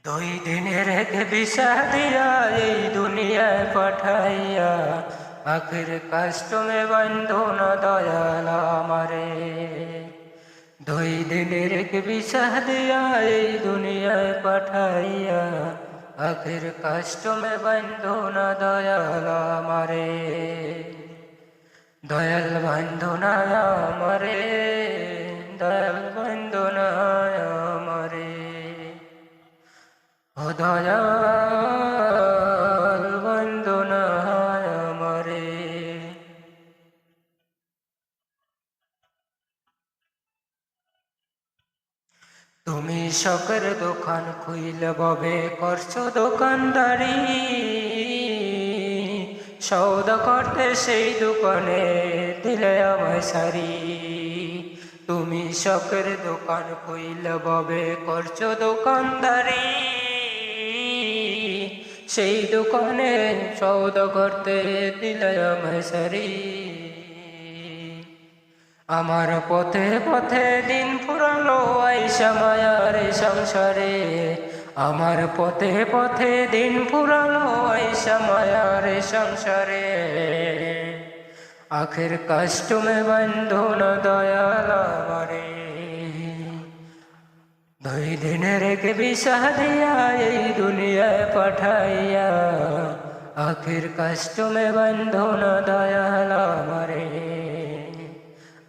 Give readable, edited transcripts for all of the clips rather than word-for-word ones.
দুই দিনের এক ভিসা দিয়া এই দুনিয়ায় পাঠাইয়া আখির কাস্টমে বন্ধু না দয়াল আমারে। দুই দিনের এক ভিসা দিয়া এই দুনিয়ায় পাঠাইয়া আখির কাস্টমে বন্ধু না দয়াল আমারে। দয়াল বন্ধু না আমারে, দয়াল বন্ধু না আমারে। ও দয়াল বন্ধু না আমারে। তুমি শখের দোকান খুইলে ববে করছো দোকানদারি, সৌদা করতে সেই দোকানে দিলে আমায় সারি। তুমি শখের দোকান খুইলে ববে করছো দোকানদারি, সেই দোকানে সৌদা করতে দিলে আমায় সারি। আমার পথে পথে দিন ফুরালো আইসা মায়ার সংসারে, আমার পথে পথে দিন ফুরালো আইসা মায়ার সংসারে। আখের কাস্টমে বন্ধু না দয়াল আমারে। দুই দিনের এক ভিসা দিয়া এই দুনিয়ায় পাঠাইয়া আখের কাস্টমে বন্ধু না দয়াল আমারে।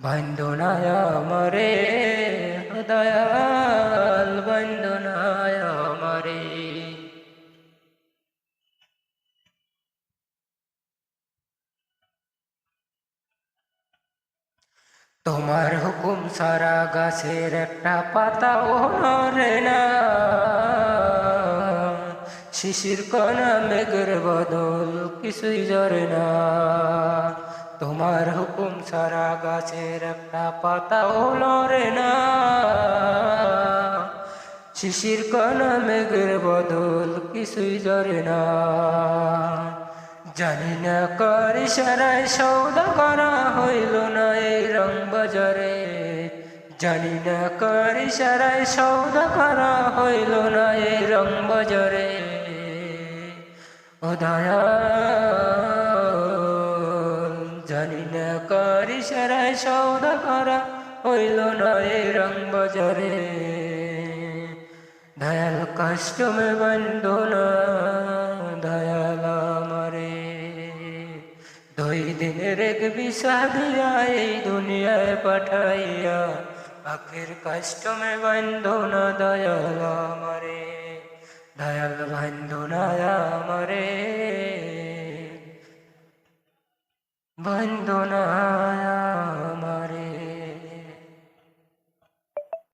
বন্ধু না আমারে, দয়াল বন্ধু না আমারে। তোমার হুকুম সারা গাছের একটা পাতাও নড়ে না, শিশির কণা মেঘের বদল কিছুই ঝরে না। তোমার হুকুম সারা গাছের একটা পাতাও নড়ে না, শিশির কণা মেঘের বদল কিছুই ঝরে না। জানি না কার ইশারায় সৌদা করা হইল না এই রং বাজারে, জানি না কার ইশারায় সৌদা করা হইল না এই রং বাজারে। ও দয়াল, জানি না কার ইশারায় সৌদা করা হইল না এই রং বাজারে। দয়াল কাস্টমে বন্ধু না দয়াল আমারে। দুই দিনের এক ভিসা দিয়া এই দুনিয়ায় পাঠাইয়া আখের কাস্টমে বন্ধু না দয়াল আমারে। দয়াল বন্ধু না আমারে, বন্ধু না আমারে।